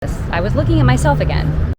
I was looking at myself again.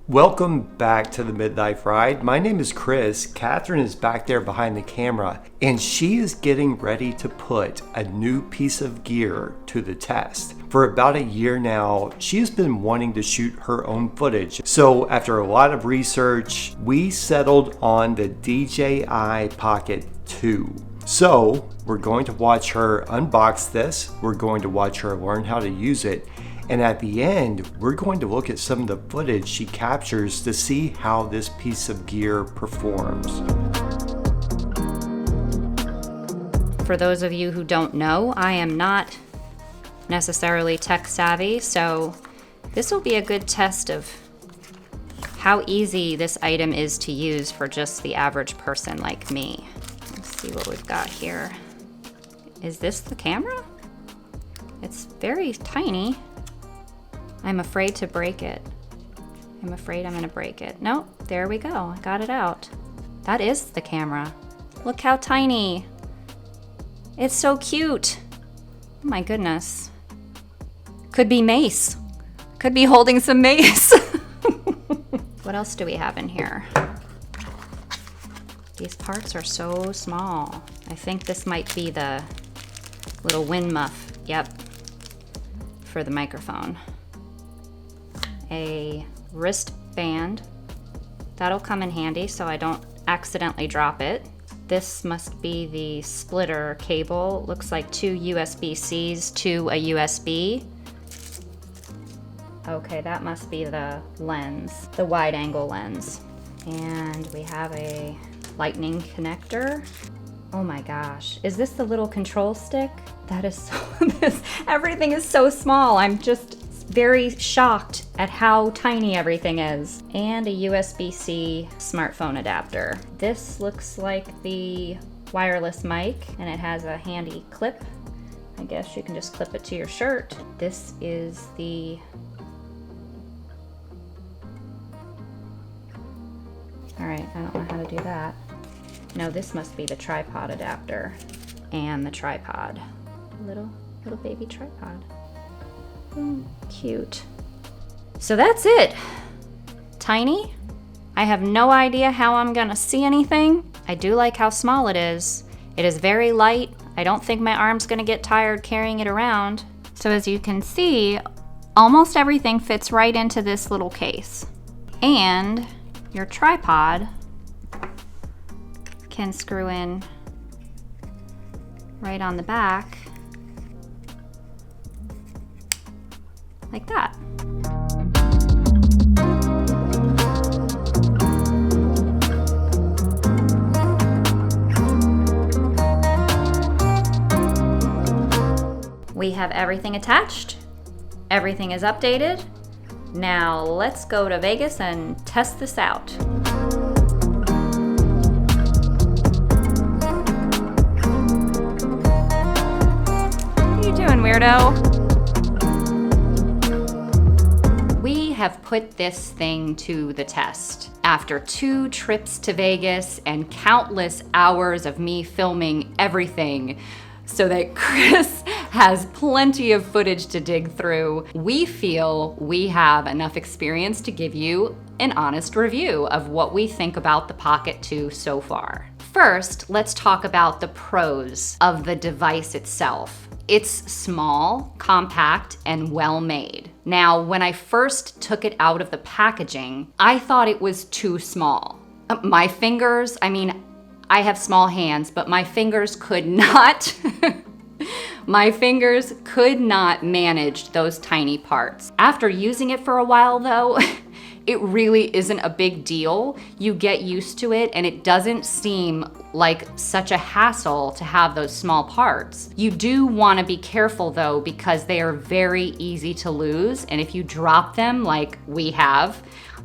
Welcome back to the Midlife Ride. My name is Chris. Catherine is back there behind the camera, and she is getting ready to put a new piece of gear to the test. For about a year now, she has been wanting to shoot her own footage. So after a lot of research, we settled on the DJI Pocket 2. So we're going to watch her unbox this. We're going to watch her learn how to use it. And at the end, we're going to look at some of the footage she captures to see how this piece of gear performs. For those of you who don't know, I am not necessarily tech savvy, so this will be a good test of how easy this item is to use for just the average person like me. Let's see what we've got here. Is this the camera? It's very tiny. I'm afraid to break it. I'm afraid I'm gonna break it. Nope, there we go, I got it out. That is the camera. Look how tiny. It's so cute. Oh my goodness. Could be mace. Could be holding some mace. What else do we have in here? These parts are so small. I think this might be the little wind muff, yep, for the microphone. A wristband. That'll come in handy so I don't accidentally drop it. This must be the splitter cable. Looks like 2 USB-Cs to a USB. Okay, that must be the lens, the wide angle lens. And we have a lightning connector. Oh my gosh, is this the little control stick? That is so, everything is so small. I'm just very shocked at how tiny everything is. And a USB-C smartphone adapter. This looks like the wireless mic, and it has a handy clip. I guess you can just clip it to your shirt. This is the... All right, I don't know how to do that. No, this must be the tripod adapter and the tripod. Little baby tripod. Oh, cute. So that's it. Tiny. I have no idea how I'm gonna see anything. I do like how small it is. It is very light. I don't think my arm's gonna get tired carrying it around. So as you can see, almost everything fits right into this little case. And your tripod can screw in right on the back like that. We have everything attached. Everything is updated. Now let's go to Vegas and test this out. What are you doing, weirdo? We have put this thing to the test. After 2 trips to Vegas and countless hours of me filming everything so that Chris has plenty of footage to dig through, we feel we have enough experience to give you an honest review of what we think about the Pocket 2 so far. First, let's talk about the pros of the device itself. It's small, compact, and well made. Now, when I first took it out of the packaging, I thought it was too small. My fingers, I have small hands, but my fingers could not, manage those tiny parts. After using it for a while though, it really isn't a big deal. You get used to it and it doesn't seem like such a hassle to have those small parts. You do want to be careful though, because they are very easy to lose, and if you drop them like we have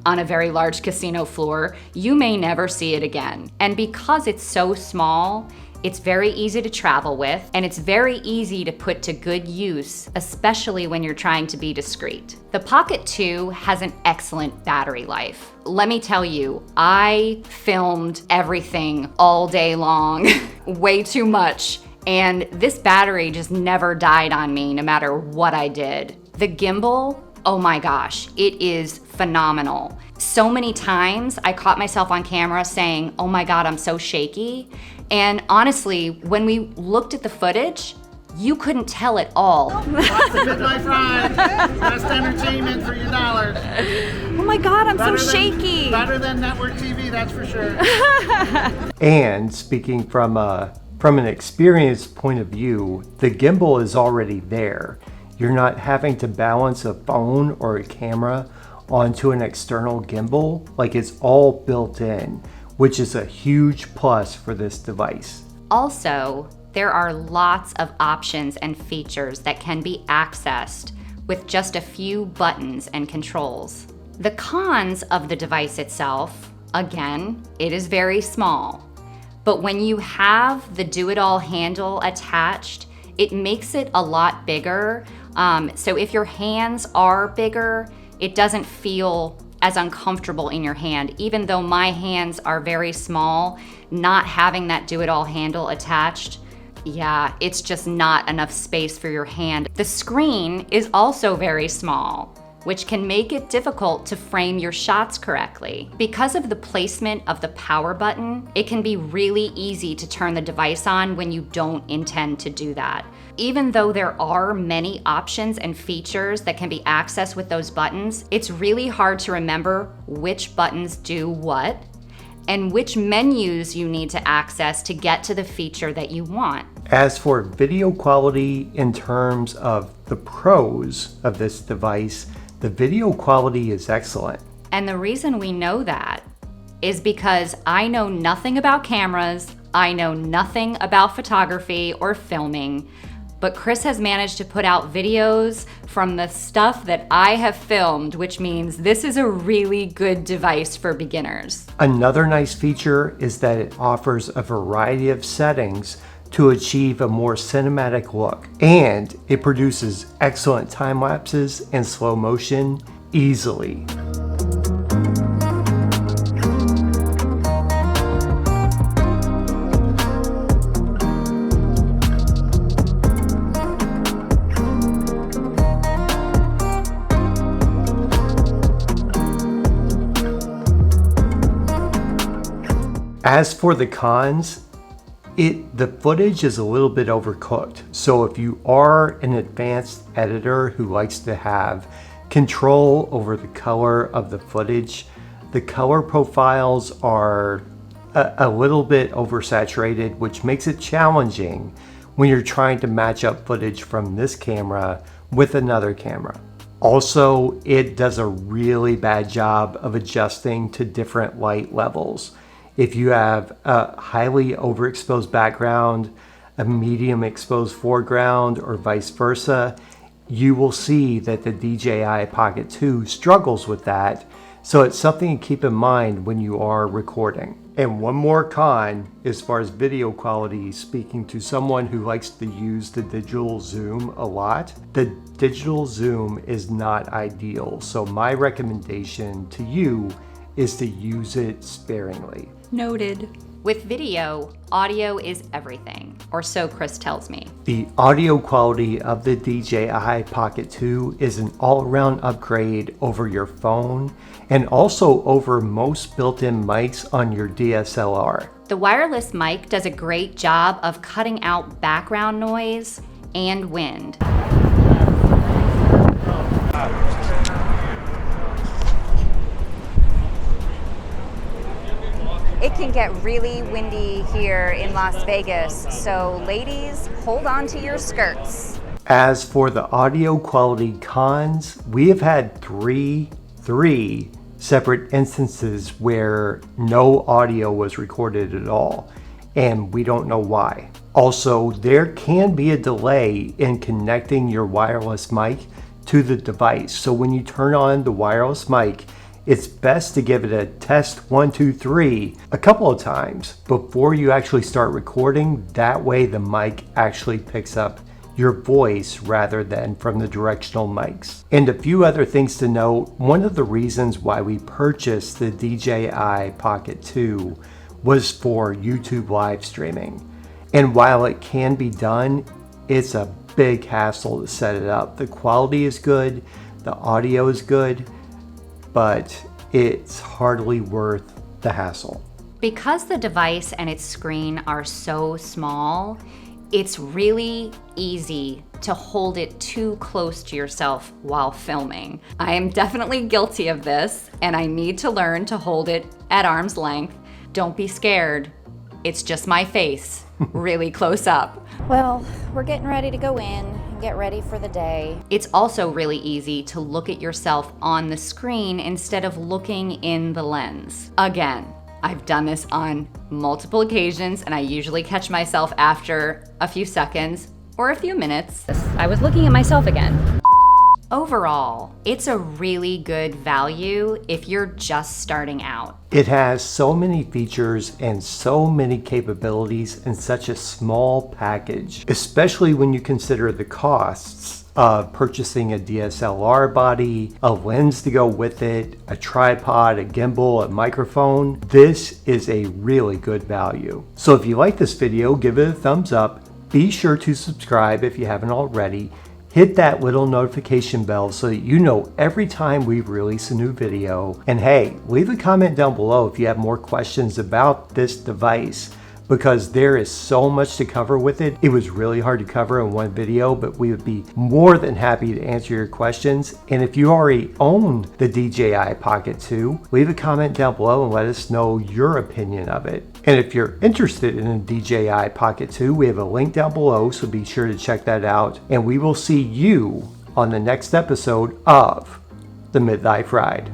on a very large casino floor, you may never see it again. And because it's so small, It's very easy to travel with, and it's very easy to put to good use, especially when you're trying to be discreet. The Pocket 2 has an excellent battery life. Let me tell you, I filmed everything all day long, way too much, and this battery just never died on me no matter what I did. The gimbal, oh my gosh, it is phenomenal. So many times I caught myself on camera saying, oh my God, I'm so shaky. And honestly, when we looked at the footage, you couldn't tell at all. Watch the Midlife Ride. Best entertainment for your $1. Oh my God, I'm so shaky. Better than network TV, that's for sure. And speaking from an experience point of view, the gimbal is already there. You're not having to balance a phone or a camera onto an external gimbal. Like, it's all built in, which is a huge plus for this device. Also, there are lots of options and features that can be accessed with just a few buttons and controls. The cons of the device itself, again, it is very small. But when you have the do-it-all handle attached, it makes it a lot bigger. So if your hands are bigger, it doesn't feel as uncomfortable in your hand. Even though my hands are very small, not having that do-it-all handle attached, yeah, it's just not enough space for your hand. The screen is also very small, which can make it difficult to frame your shots correctly. Because of the placement of the power button, it can be really easy to turn the device on when you don't intend to do that. Even though there are many options and features that can be accessed with those buttons, it's really hard to remember which buttons do what and which menus you need to access to get to the feature that you want. As for video quality in terms of the pros of this device, the video quality is excellent. And the reason we know that is because I know nothing about cameras, I know nothing about photography or filming, but Chris has managed to put out videos from the stuff that I have filmed, which means this is a really good device for beginners. Another nice feature is that it offers a variety of settings to achieve a more cinematic look, and it produces excellent time lapses and slow motion easily. As for the cons, the footage is a little bit overcooked. So if you are an advanced editor who likes to have control over the color of the footage, the color profiles are a little bit oversaturated, which makes it challenging when you're trying to match up footage from this camera with another camera. Also, it does a really bad job of adjusting to different light levels. If you have a highly overexposed background, a medium exposed foreground, or vice versa, you will see that the DJI Pocket 2 struggles with that. So it's something to keep in mind when you are recording. And one more con, as far as video quality, speaking to someone who likes to use the digital zoom a lot, the digital zoom is not ideal. So my recommendation to you is to use it sparingly. Noted. With video, audio is everything, or so Chris tells me. The audio quality of the DJI Pocket 2 is an all-around upgrade over your phone and also over most built-in mics on your DSLR. The wireless mic does a great job of cutting out background noise and wind. It can get really windy here in Las Vegas, so ladies, hold on to your skirts. As for the audio quality cons, we have had three separate instances where no audio was recorded at all, and we don't know why. Also, there can be a delay in connecting your wireless mic to the device. So when you turn on the wireless mic, it's best to give it a test 1, 2, 3 a couple of times before you actually start recording. That way the mic actually picks up your voice rather than from the directional mics. And a few other things to note. One of the reasons why we purchased the DJI Pocket 2 was for YouTube live streaming. And while it can be done, it's a big hassle to set it up. The quality is good, the audio is good, but it's hardly worth the hassle. Because the device and its screen are so small, it's really easy to hold it too close to yourself while filming. I am definitely guilty of this, and I need to learn to hold it at arm's length. Don't be scared. It's just my face, really close up. Well, we're getting ready to go in and get ready for the day. It's also really easy to look at yourself on the screen instead of looking in the lens. Again, I've done this on multiple occasions, and I usually catch myself after a few seconds or a few minutes. I was looking at myself again. Overall, it's a really good value if you're just starting out. It has so many features and so many capabilities in such a small package, especially when you consider the costs of purchasing a DSLR body, a lens to go with it, a tripod, a gimbal, a microphone. This is a really good value. So if you like this video, give it a thumbs up. Be sure to subscribe if you haven't already. Hit that little notification bell so that you know every time we release a new video. And hey, leave a comment down below if you have more questions about this device, because there is so much to cover with it. It was really hard to cover in one video, but we would be more than happy to answer your questions. And if you already own the DJI Pocket 2, leave a comment down below and let us know your opinion of it. And if you're interested in a DJI Pocket 2, we have a link down below, so be sure to check that out. And we will see you on the next episode of the Midlife Ride.